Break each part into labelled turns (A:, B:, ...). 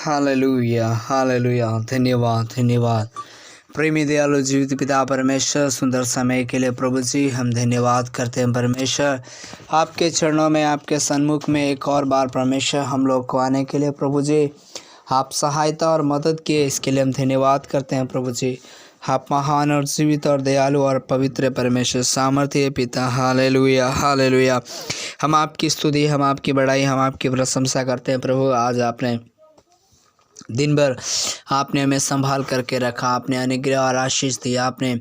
A: Hallelujah hallelujah. धन्यवाद धन्यवाद। प्रेमी दयालु जीवित पिता परमेश्वर, सुंदर समय के लिए प्रभु जी हम धन्यवाद करते हैं परमेश्वर। आपके चरणों में, आपके सन्मुख में एक और बार परमेश्वर हम लोग को आने के लिए प्रभु जी आप सहायता और मदद किए, इसके लिए हम धन्यवाद करते हैं प्रभु जी। आप महान और जीवित और दयालु और पवित्र परमेश्वर, सामर्थ्य पिता। Hallelujah hallelujah. हम आपकी स्तुति, हम आपकी बड़ाई, हम आपकी प्रशंसा करते हैं प्रभु। आज आपने दिन भर आपने हमें संभाल करके रखा, आपने अनुग्रह और आशीष दिया, आपने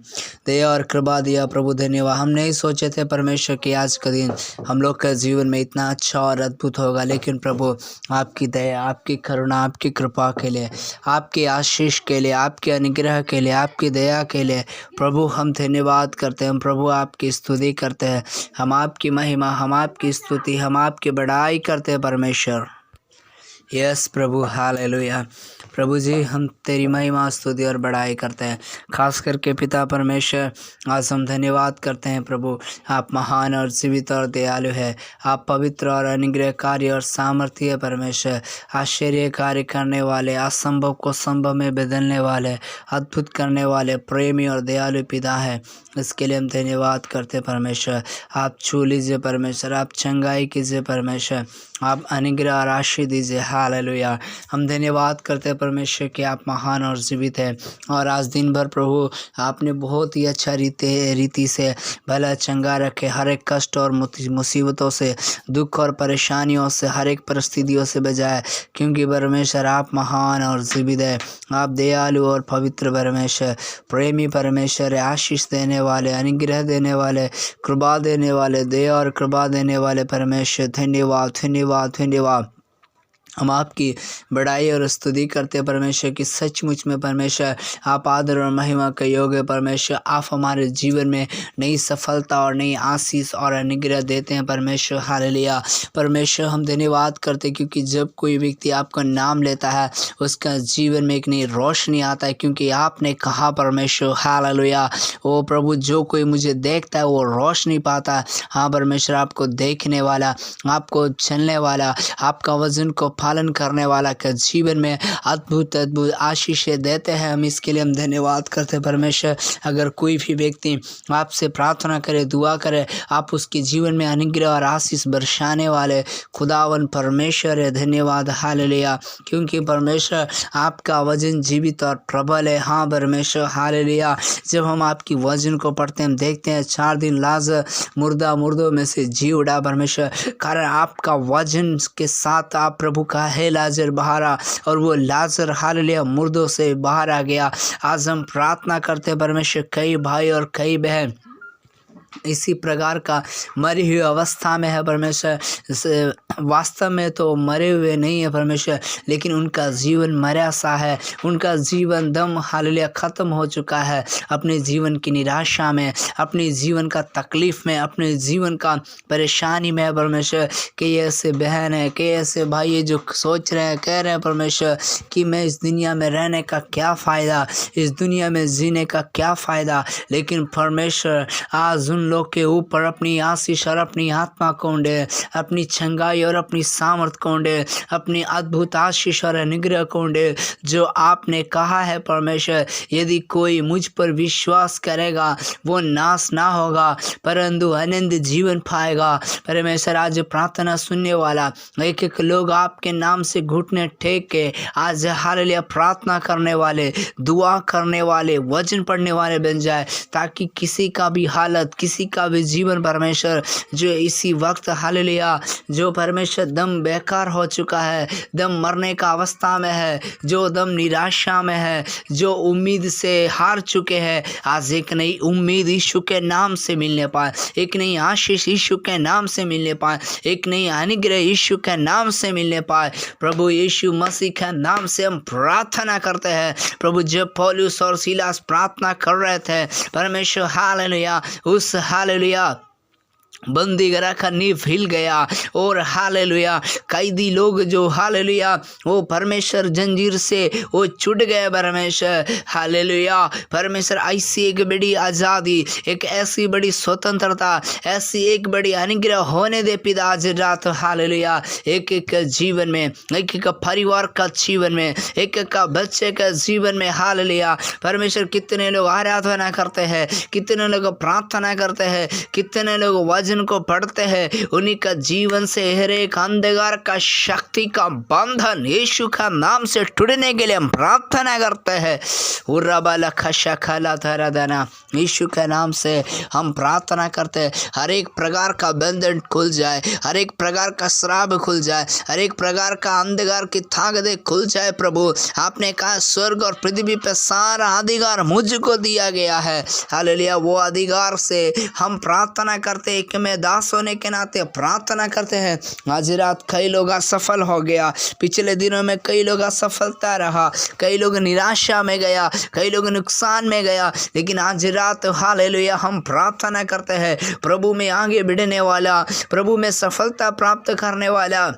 A: दया और कृपा दिया प्रभु। धन्यवाद। हम नहीं सोचे थे परमेश्वर कि आज का दिन हम लोग के जीवन में इतना अच्छा और अद्भुत होगा, लेकिन प्रभु आपकी दया, आपकी करुणा, आपकी कृपा के लिए, आपकी आशीष के लिए, आपके अनुग्रह के लिए, आपकी दया के लिए प्रभु हम धन्यवाद करते हैं। प्रभु आपकी स्तुति करते हैं, हम आपकी महिमा, हम आपकी स्तुति, हम आपकी बड़ाई करते हैं परमेश्वर। यस प्रभु, हालेलुया। प्रभु जी हम तेरी महिमा, स्तुति और बड़ाई करते हैं, खास करके पिता परमेश्वर। आज हम धन्यवाद करते हैं प्रभु, आप महान और जीवित और दयालु है, आप पवित्र और अनुग्रहकारी और सामर्थ्य परमेश्वर, आश्चर्य कार्य करने वाले, असंभव को संभव में बदलने वाले, अद्भुत करने वाले, प्रेमी और दयालु पिता है। इसके लिए हम धन्यवाद करते परमेश्वर। आप छू लीजिए परमेश्वर, आप चंगाई कीजिए परमेश्वर, आप अनुग्रह और आशीष दीजिए। हालेलुया। हम धन्यवाद करते हैं परमेश्वर कि आप महान और जीवित है। और आज दिन भर प्रभु आपने बहुत ही अच्छा रीति से भला चंगा रखे, हर एक कष्ट और मुसीबतों से, दुख और परेशानियों से, हर एक परिस्थितियों से बचाए, क्योंकि परमेश्वर आप महान और जीवित है। आप दयालु और पवित्र परमेश्वर, प्रेमी परमेश्वर है, आशीष देने वाले, अनुग्रह देने वाले, कृपा देने वाले, दया और कृपा देने वाले परमेश्वर। धन्यवाद धन्यवाद धन्यवाद। हम आपकी बड़ाई और स्तुति करते हैं परमेश्वर कि सचमुच में परमेश्वर आप आदर और महिमा के योग्य परमेश्वर। आप हमारे जीवन में नई सफलता और नई आशीष और अनुग्रह देते हैं परमेश्वर। हालेलुया। परमेश्वर हम धन्यवाद करते हैं, क्योंकि जब कोई व्यक्ति आपका नाम लेता है उसका जीवन में एक नई रोशनी आता है, क्योंकि आपने कहा परमेश्वर। हालेलुया। ओ प्रभु, जो कोई मुझे देखता है वो रोशनी पाता है। हाँ परमेश्वर, आपको देखने वाला, आपको चलने वाला, आपका वचन को पालन करने वाला के जीवन में अद्भुत अद्भुत आशीषें देते हैं। हम इसके लिए हम धन्यवाद करते हैं परमेश्वर। अगर कोई भी व्यक्ति आपसे प्रार्थना करे, दुआ करे, आप उसके जीवन में अनुग्रह और आशीष बरसाने वाले खुदावन परमेश्वर है। धन्यवाद। हालेलुया। क्योंकि परमेश्वर आपका वचन जीवित और प्रबल है। हाँ परमेश्वर, हालेलुया। जब हम आपकी वचन को पढ़ते हैं, हम देखते हैं 4 दिन लाजर मुर्दों में से जी उड़ा परमेश्वर, कारण आपका वचन के साथ आप प्रभु का है लाजर बाहर आ, और वो लाजर हालेलुया मुर्दों से बाहर आ गया। आज हम प्रार्थना करते हैं परमेश्वर, कई भाई और कई बहन इसी प्रकार का मरी हुई अवस्था में है परमेश्वर। वास्तव में तो मरे हुए नहीं है परमेश्वर, लेकिन उनका जीवन मरा सा है, उनका जीवन दम हालेलुया खत्म हो चुका है। अपने जीवन की निराशा में, अपने जीवन का तकलीफ में, अपने जीवन का परेशानी में है परमेश्वर। कई ऐसे बहन है, कई ऐसे भाई है जो सोच रहे हैं, कह रहे हैं परमेश्वर कि मैं इस दुनिया में रहने का क्या फ़ायदा, इस दुनिया में जीने का क्या फ़ायदा। लेकिन परमेश्वर आज उन लोग के ऊपर अपनी आशीष और अपनी आत्मा को उंडे, अपनी चंगाई और अपनी सामर्थ को उंडे, अपनी अद्भुत आशीष और अनुग्रह को उंडे, जो आपने कहा है परमेश्वर, यदि कोई मुझ पर विश्वास करेगा वो नाश ना होगा परंतु अनंत जीवन पाएगा। परमेश्वर आज प्रार्थना सुनने वाला एक एक लोग आपके नाम से घुटने टेक के आज हालेलुया प्रार्थना करने वाले, दुआ करने वाले, वचन पढ़ने वाले बन जाए, ताकि किसी का भी हालत, किसी का भी जीवन परमेश्वर जो इसी वक्त हालेलुया जो परमेश्वर दम बेकार हो चुका है, दम मरने का अवस्था में है, जो दम निराशा में है, जो उम्मीद से हार चुके हैं, आज एक नई उम्मीद यीशु के नाम से मिलने पाए, एक नई आशीष यीशु के नाम से मिलने पाए, एक नई अनुग्रह यीशु के नाम से मिलने पाए। प्रभु यीशु मसीह के नाम से हम प्रार्थना करते हैं। प्रभु जब पौलुस और सीलास प्रार्थना कर रहे थे परमेश्वर हालेलुया, उस हालेलुया बंदी गरा का नींव हिल गया और हालेलुया कैदी लोग जो हालेलुया वो परमेश्वर जंजीर से वो छूट गए परमेश्वर हालेलुया। परमेश्वर ऐसी एक बड़ी आज़ादी, एक ऐसी बड़ी स्वतंत्रता, ऐसी एक बड़ी अनुग्रह होने दे पिता आज रात हालेलुया। एक एक जीवन में, एक एक परिवार का जीवन में, एक एक का बच्चे का जीवन में हालेलुया। परमेश्वर कितने लोग आराधना करते हैं, कितने लोग प्रार्थना करते हैं, कितने लोग वचन को पढ़ते हैं, उन्हीं का जीवन से हर एक अंधकार का शक्ति का बंधन यीशु का नाम से टूटने के लिए हम प्रार्थना करते हैं। यीशु के नाम से हम प्रार्थना करते हैं, हर एक प्रकार का बंधन खुल जाए, हर एक प्रकार का श्राप खुल जाए, हर एक प्रकार का अंधकार की ताकतें खुल जाए। प्रभु आपने कहा स्वर्ग और पृथ्वी पे सारा अधिकार मुझको दिया गया है हालेलुया। वो अधिकार से हम प्रार्थना करते हैं, कि मैं दास होने के नाते प्रार्थना करते हैं। आज रात कई लोग असफल हो गया, पिछले दिनों में कई लोग असफलता रहा, कई लोग निराशा में गया, कई लोग नुकसान में गया, लेकिन आज रात हालेलुया हम प्रार्थना करते हैं प्रभु में आगे बढ़ने वाला, प्रभु में सफलता प्राप्त करने वाला।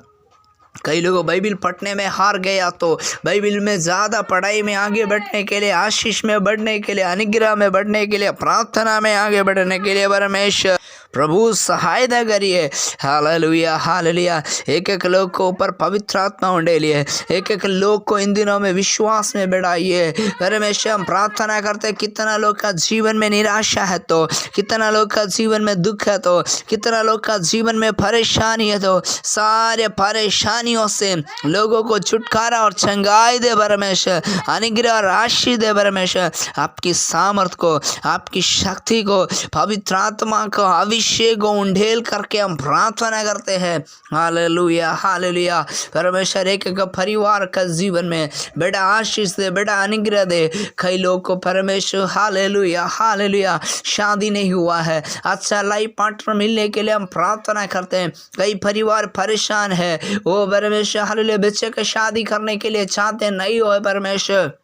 A: कई लोग बाइबिल पढ़ने में हार गया तो बाइबिल में ज़्यादा पढ़ाई में आगे बढ़ने के लिए, आशीष में बढ़ने के लिए, अनुग्रह में बढ़ने के लिए, प्रार्थना में आगे बढ़ने के लिए परमेश्वर प्रभु सहायता करिए हालेलुया हालेलुया। एक एक लोग को ऊपर पवित्र आत्मा उंडेलिए, एक एक लोग को इन दिनों में विश्वास में बढ़ाइए परमेश्वर। हम प्रार्थना करते, कितना लोग का जीवन में निराशा है तो, कितना लोग का जीवन में दुख है तो, कितना लोग का जीवन में परेशानी है तो, सारे परेशानियों से लोगों को छुटकारा और चंगाई दे परमेश्वर, अनुग्रह और आशीष दे परमेश्वर। आपकी सामर्थ को, आपकी शक्ति को, पवित्र आत्मा को, अभिषेक को उंडेल करके हम प्रार्थना करते हैं हालेलुया हालेलुया। परमेश्वर एक एक परिवार का जीवन में बड़ा आशीष दे, बड़ा अनुग्रह दे। कई लोग को परमेश्वर हालेलुया हालेलुया शादी नहीं हुआ है, अच्छा लाइफ पार्टनर मिलने के लिए हम प्रार्थना करते हैं। कई परिवार परेशान है, वो परमेश्वर हालेलुया बच्चे का शादी करने के लिए चाहते नहीं हो परमेश्वर।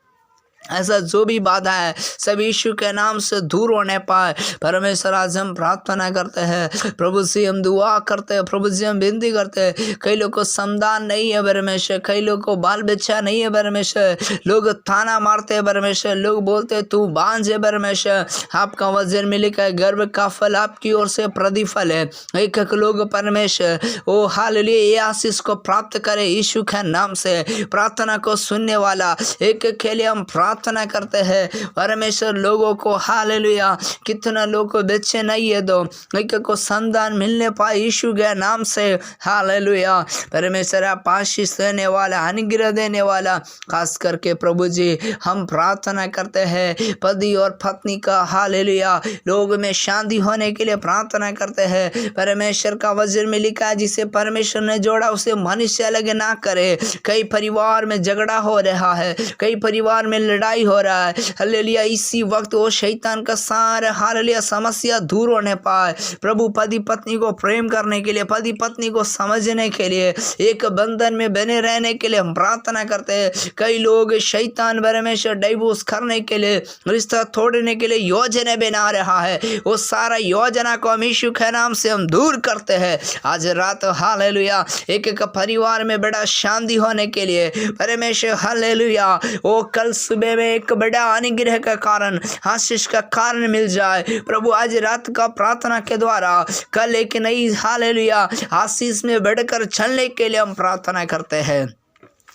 A: ऐसा जो भी बाधा है सब यीशु के नाम से दूर होने पाए परमेश्वर। आज हम प्रार्थना करते हैं प्रभु से, हम दुआ करते हैं प्रभु से, हम विनती करते हैं। कई लोग को संतान नहीं है परमेश्वर, कई लोग को बाल बच्चा नहीं है परमेश्वर, लोग ताना मारते हैं परमेश्वर, लोग बोलते हैं तू बांझ है परमेश्वर। आपका वचन में लिखा है गर्भ का फल आपकी ओर से प्रतिफल है। एक एक लोग परमेश्वर ओ हालेलुया ये आशीष को प्राप्त करे यीशु के नाम से। प्रार्थना को सुनने वाला एक एक के लिए हम प्रार्थना करते हैं परमेश्वर। लोगों को हालेलुया, कितना लोगों को बच्चे नहीं है तो एक को संतान मिलने पाए यीशु के नाम से हालेलुया। परमेश्वर आप आशीष देने वाला, अनुग्रह देने वाला, खास करके प्रभु जी हम प्रार्थना करते हैं पति और पत्नी का हालेलुया लोग में शांति होने के लिए प्रार्थना करते हैं। परमेश्वर का वचन में लिखा है जिसे परमेश्वर ने जोड़ा उसे मनुष्य अलग ना करे। कई परिवार में झगड़ा हो रहा है, कई परिवार में लड़ाई हो रहा है हालेलुया। इसी वक्त वो शैतान का सारा हालेलुया समस्या दूर होने पाए। प्रभु पति पत्नी को प्रेम करने के लिए, पति पत्नी को समझने के लिए, एक बंधन में बने रहने के लिए हम प्रार्थना करते हैं। कई लोग शैतान परमेश्वर डाइवोर्स करने के लिए, रिश्ता तोड़ने के लिए योजना बना रहा है, वो सारा योजना को हम यीशु के नाम से हम दूर करते हैं आज रात हालेलुया। एक एक परिवार में बड़ा शांति होने के लिए परमेश्वर हालेलुया वो कल सुबह में एक बड़ा अनुग्रह का कारण, आशीष का कारण मिल जाए प्रभु। आज रात का प्रार्थना के द्वारा कल एक नई हालेलुया आशीष में बढ़कर चलने के लिए हम प्रार्थना करते हैं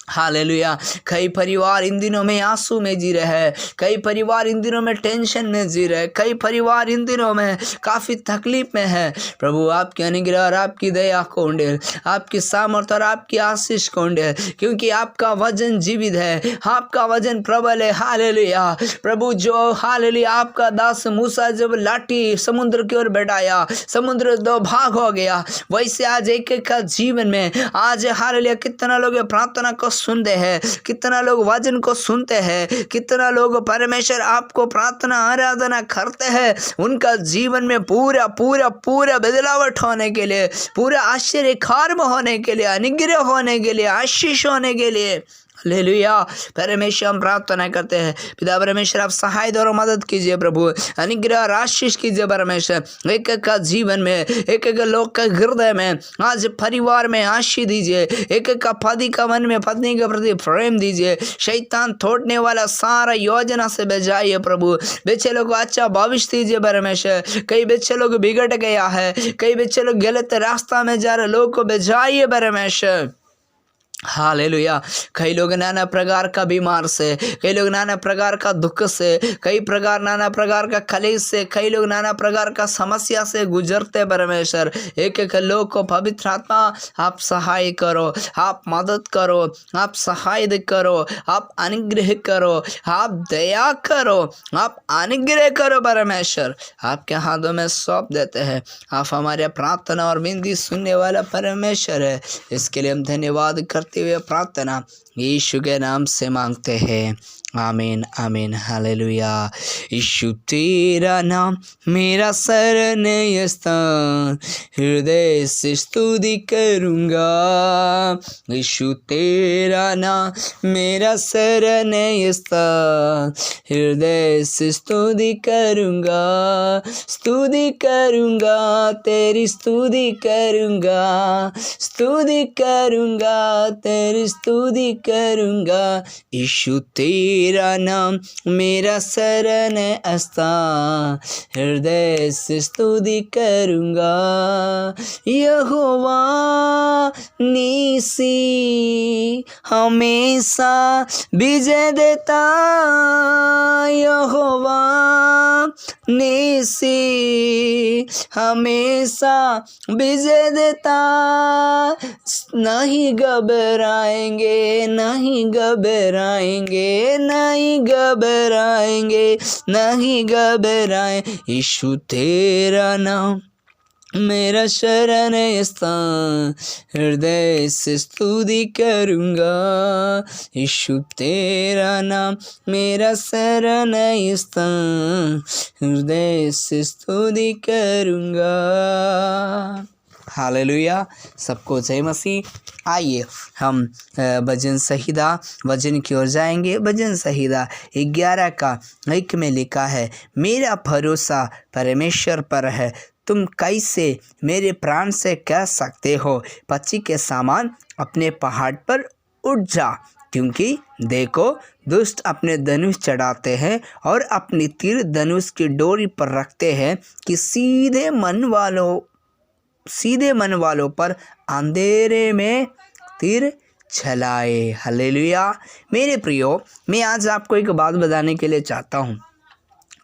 A: हालेलुया। कई परिवार इन दिनों में आंसू में जी रहे हैं, कई परिवार इन दिनों में टेंशन में जी रहे, कई परिवार इन दिनों में काफ़ी तकलीफ में है। प्रभु आपके अनुग्रह और आपकी दया को उंडेल, आपकी सामर्थ और आपकी आशीष को उंडेल, क्योंकि आपका वचन जीवित है, आपका वचन प्रबल है हालेलुया। प्रभु जो हालेलुया आपका दास मूसा जब लाठी समुद्र की ओर बढ़ाया, समुद्र दो भाग हो गया, वैसे आज एक एक का जीवन में आज हालेलुया कितना लोग प्रार्थना को सुनते हैं, कितना लोग वचन को सुनते हैं, कितना लोग परमेश्वर आपको प्रार्थना आराधना करते हैं, उनका जीवन में पूरा पूरा पूरा बदलावट होने के लिए, पूरा आश्चर्य कार्य होने के लिए, अनुग्रह होने के लिए, आशीष होने के लिए हालेलुया। परमेश्वर हम प्रार्थना करते हैं, पिता परमेश्वर आप सहायता और मदद कीजिए प्रभु, अनुग्रह और आशीष कीजिए परमेश्वर। एक एक का जीवन में, एक एक लोग का हृदय में, आज परिवार में आशीष दीजिए। एक एक का पति का मन में पत्नी के प्रति प्रेम दीजिए। शैतान तोड़ने वाला सारा योजना से बचाइए प्रभु। बच्चे लोग को अच्छा भविष्य दीजिए परमेश्वर। कई बच्चे लोग बिगड़ गया है, कई बच्चे लोग गलत रास्ता में जा रहे लोग को बचाइए परमेश्वर। हालेलुया। कई लोग नाना प्रकार का बीमार से, कई लोग नाना प्रकार का दुख से, नाना प्रकार का कलेश से, कई लोग नाना प्रकार का समस्या से गुजरते परमेश्वर। एक एक लोग को पवित्र आत्मा आप सहाय करो, आप मदद करो, आप सहाय करो, आप अनुग्रह करो, आप दया करो, आप अनुग्रह करो परमेश्वर। आपके हाथों में सौंप देते हैं। आप हमारे प्रार्थना और विनती सुनने वाला परमेश्वर है। इसके लिए हम धन्यवाद करते हुए प्रार्थना यीशु के नाम से मांगते हैं, आमीन आमीन। हालेलुया। यीशु तेरा नाम मेरा शरणय स्थान, हृदय से स्तुति करूँगा। यीशु तेरा नाम मेरा शरणय स्थान, हृदय से स्तुति करूँगा। स्तुति करूँगा, तेरी स्तुति करूँगा, स्तुति करूँगा, तेरी स्तुति करूँगा। यीशु तेरा नाम मेरा शरण स्थान, हृदय से स्तुति करूँगा। यहोवा नीसी हमेशा विजय देता, यहोवा नीसी हमेशा विजय देता। नहीं घबराएंगे, नहीं घबराएंगे, नहीं घबराएंगे, नहीं घबराए। यीशु तेरा नाम मेरा शरण स्थान, हृदय से स्तुति करूँगा। यीशु तेरा नाम मेरा शरण स्थान, हृदय से स्तुति करूँगा। हालेलुया। सबको जय मसीह। आइए हम भजन संहिता वचन की ओर जाएंगे। भजन संहिता 11 का 1 में लिखा है, मेरा भरोसा परमेश्वर पर है, तुम कैसे मेरे प्राण से कह सकते हो, पक्षी के समान अपने पहाड़ पर उड़ जा। क्योंकि देखो दुष्ट अपने धनुष चढ़ाते हैं और अपनी तीर धनुष की डोरी पर रखते हैं कि सीधे मन वालों पर अंधेरे में तीर चलाए। हालेलुया। मेरे प्रियो, मैं आज आपको एक बात बताने के लिए चाहता हूँ।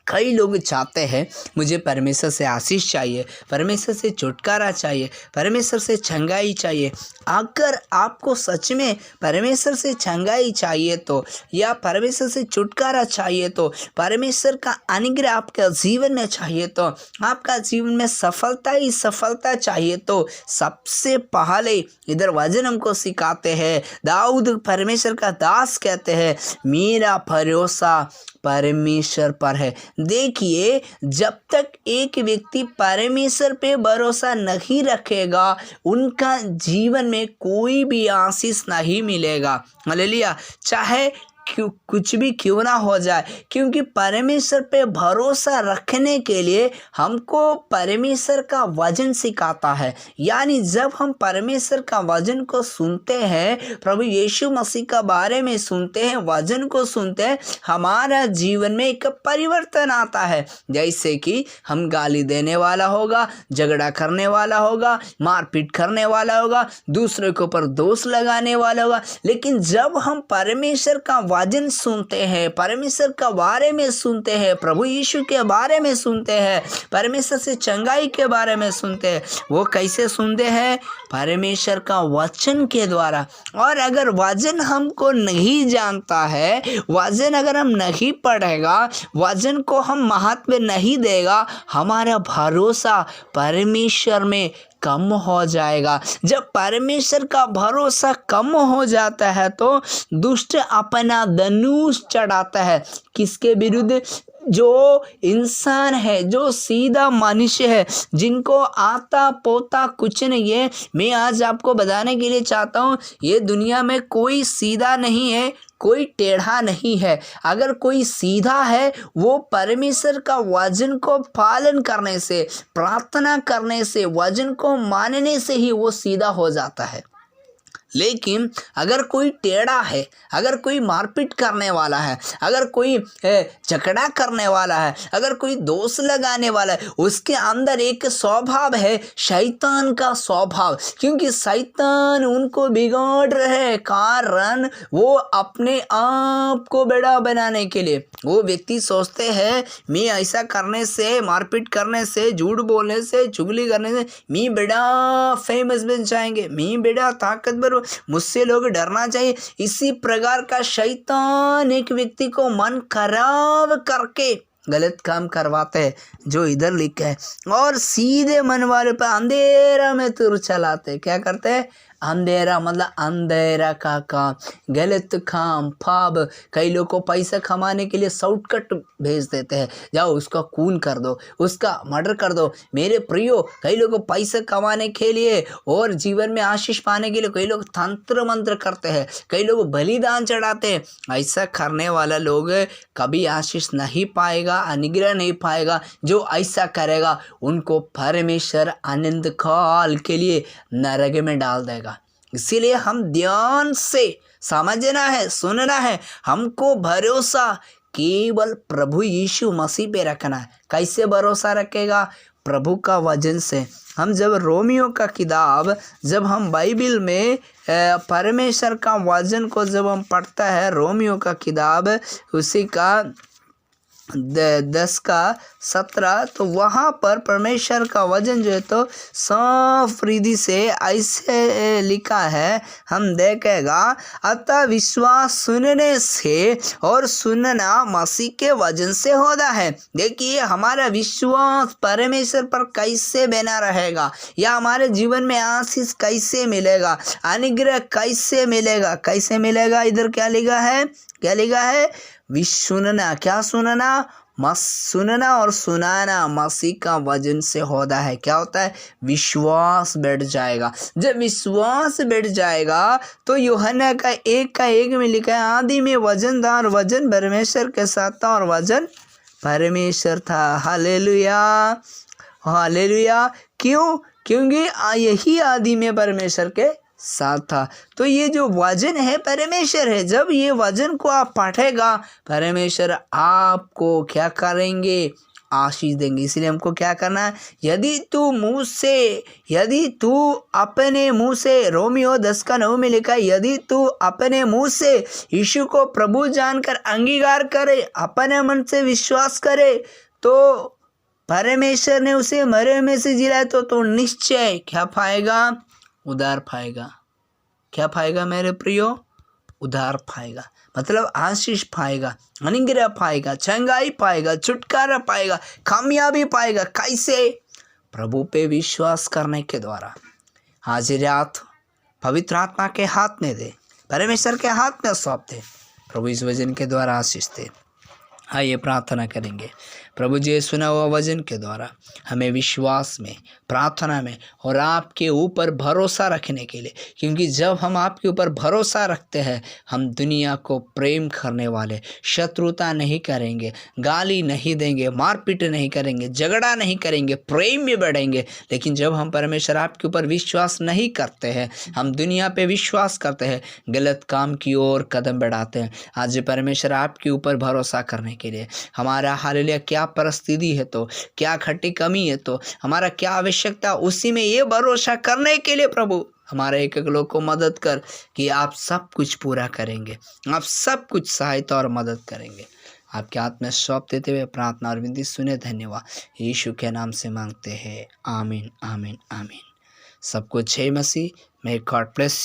A: कई लोग चाहते हैं मुझे परमेश्वर से आशीष चाहिए, परमेश्वर से छुटकारा चाहिए, परमेश्वर से चंगाई चाहिए। अगर आपको सच में परमेश्वर से चंगाई चाहिए तो, या परमेश्वर से छुटकारा चाहिए तो, परमेश्वर का अनुग्रह आपके जीवन में चाहिए तो, आपका जीवन में सफलता ही सफलता चाहिए तो, सबसे पहले इधर वचन हमको सिखाते हैं। दाऊद परमेश्वर का दास कहते हैं, मेरा भरोसा परमेश्वर पर है। देखिए, जब तक एक व्यक्ति परमेश्वर पे भरोसा नहीं रखेगा, उनका जीवन में कोई भी आशीष नहीं मिलेगा। हालेलुया। चाहे कुछ भी क्यों ना हो जाए, क्योंकि परमेश्वर पे भरोसा रखने के लिए हमको परमेश्वर का वचन सिखाता है। यानी जब हम परमेश्वर का वचन को सुनते हैं, प्रभु यीशु मसीह का बारे में सुनते हैं, वचन को सुनते हैं, हमारा जीवन में एक परिवर्तन आता है। जैसे कि हम गाली देने वाला होगा, झगड़ा करने वाला होगा, मारपीट करने वाला होगा, दूसरे के ऊपर दोष लगाने वाला होगा। लेकिन जब हम परमेश्वर का वचन सुनते हैं, परमेश्वर के बारे में सुनते हैं, प्रभु यीशु के बारे में सुनते हैं, परमेश्वर से चंगाई के बारे में सुनते हैं, वो कैसे सुनते हैं? परमेश्वर का वचन के द्वारा। और अगर वचन हमको नहीं जानता है, वचन अगर हम नहीं पढ़ेगा, वचन को हम महत्व नहीं देगा, हमारा भरोसा परमेश्वर में कम हो जाएगा। जब परमेश्वर का भरोसा कम हो जाता है तो दुष्ट अपना धनुष चढ़ाता है। किसके विरुद्ध? जो इंसान है, जो सीधा मनुष्य है, जिनको आता पोता कुछ नहीं है, मैं आज आपको बताने के लिए चाहता हूँ, ये दुनिया में कोई सीधा नहीं है, कोई टेढ़ा नहीं है। अगर कोई सीधा है, वो परमेश्वर का वचन को पालन करने से, प्रार्थना करने से, वचन को मानने से ही वो सीधा हो जाता है। लेकिन अगर कोई टेढ़ा है, अगर कोई मारपीट करने वाला है, अगर कोई झगड़ा करने वाला है, अगर कोई दोष लगाने वाला है, उसके अंदर एक स्वभाव है, शैतान का स्वभाव। क्योंकि शैतान उनको बिगाड़ रहे कारण वो अपने आप को बड़ा बनाने के लिए, वो व्यक्ति सोचते हैं मैं ऐसा करने से, मारपीट करने से, झूठ बोलने से, चुगली करने से मैं बड़ा फेमस बन जाएंगे, मैं बड़ा ताकतवर, मुझसे लोग डरना चाहिए। इसी प्रकार का शैतान एक व्यक्ति को मन खराब करके गलत काम करवाते हैं, जो इधर लिखा है। और सीधे मन वाले पर अंधेरा में तुर चलाते। क्या करते हैं? अंधेरा, मतलब अंधेरा का काम, गलत काम, पाप। कई लोग को पैसा कमाने के लिए शॉर्टकट भेज देते हैं, जाओ उसका खून कर दो, उसका मर्डर कर दो। मेरे प्रियो, कई लोग को पैसा कमाने के लिए और जीवन में आशीष पाने के लिए कई लोग तंत्र मंत्र करते हैं, कई लोग बलिदान चढ़ाते हैं। ऐसा करने वाला लोग कभी आशीष नहीं पाएगा, अनुग्रह नहीं पाएगा। जो ऐसा करेगा उनको परमेश्वर आनंद काल के लिए नरक में डाल देगा। इसीलिए हम ध्यान से समझना है, सुनना है। हमको भरोसा केवल प्रभु यीशु मसीह पे रखना है। कैसे भरोसा रखेगा? प्रभु का वचन से। हम जब रोमियो का किताब, जब हम बाइबल में परमेश्वर का वचन को जब हम पढ़ता है, रोमियो का किताब उसी का 10:17, तो वहाँ पर परमेश्वर का वचन जो है तो साफ रीति से ऐसे लिखा है, हम देखेगा। अतः विश्वास सुनने से और सुनना मसीह के वचन से होता है। देखिए, हमारा विश्वास परमेश्वर पर कैसे बना रहेगा, या हमारे जीवन में आशीष कैसे मिलेगा, अनुग्रह कैसे मिलेगा, कैसे मिलेगा। इधर क्या लिखा है? क्या लिखा है? सुनना। क्या सुनना? सुनना और सुनाना मसीह का वचन से होता है। क्या होता है? विश्वास बैठ जाएगा। जब विश्वास बैठ जाएगा तो यूहन्ना का 1:1 में लिखा है, आदि में वचन था और वचन परमेश्वर के साथ था और वचन परमेश्वर था। Hallelujah, hallelujah. क्यों? क्योंकि यही आदि में परमेश्वर के साथ था। तो ये जो वचन है परमेश्वर है। जब ये वचन को आप पढ़ेगा, परमेश्वर आपको क्या करेंगे? आशीष देंगे। इसलिए हमको क्या करना है? यदि तू अपने मुंह से, रोमियो 10:9 में लिखा है, यदि तू अपने मुंह से यीशु को प्रभु जानकर अंगीकार करे, अपने मन से विश्वास करे, तो परमेश्वर ने उसे मरे में से जिलाया, तो निश्चय क्या पाएगा? उद्धार पाएगा। क्या पाएगा मेरे प्रियो? उद्धार पाएगा, मतलब आशीष पाएगा, अनुग्रह पाएगा, चंगाई पाएगा, छुटकारा पाएगा, कामयाबी पाएगा। कैसे? प्रभु पे विश्वास करने के द्वारा। आज रात पवित्र आत्मा के हाथ में दे, परमेश्वर के हाथ में सौंप दे। प्रभु इस वचन के द्वारा आशीष दे। आइए प्रार्थना करेंगे। प्रभु जी, सुना हुआ वचन के द्वारा हमें विश्वास में, प्रार्थना में और आपके ऊपर भरोसा रखने के लिए, क्योंकि जब हम आपके ऊपर भरोसा रखते हैं, हम दुनिया को प्रेम करने वाले, शत्रुता नहीं करेंगे, गाली नहीं देंगे, मारपीट नहीं करेंगे, झगड़ा नहीं करेंगे, प्रेम में बढ़ेंगे। लेकिन जब हम परमेश्वर आपके ऊपर विश्वास नहीं करते हैं, हम दुनिया पे विश्वास करते हैं, गलत काम की ओर कदम बढ़ाते हैं। आज परमेश्वर आपके ऊपर भरोसा करने के लिए, हमारा हालेलुया क्या परिस्थिति है, तो क्या खट्टी कमी है, तो हमारा क्या आवश्यकता, उसी में ये भरोसा करने के लिए प्रभु हमारे एक एक लोग को मदद कर कि आप सब कुछ पूरा करेंगे, आप सब कुछ सहायता और मदद करेंगे। आपके हाथ में सौंप देते हुए प्रार्थना और विनती सुने। धन्यवाद। यीशु के नाम से मांगते हैं। आमीन, आमीन, आमीन। सबको जय मसीह। May God bless.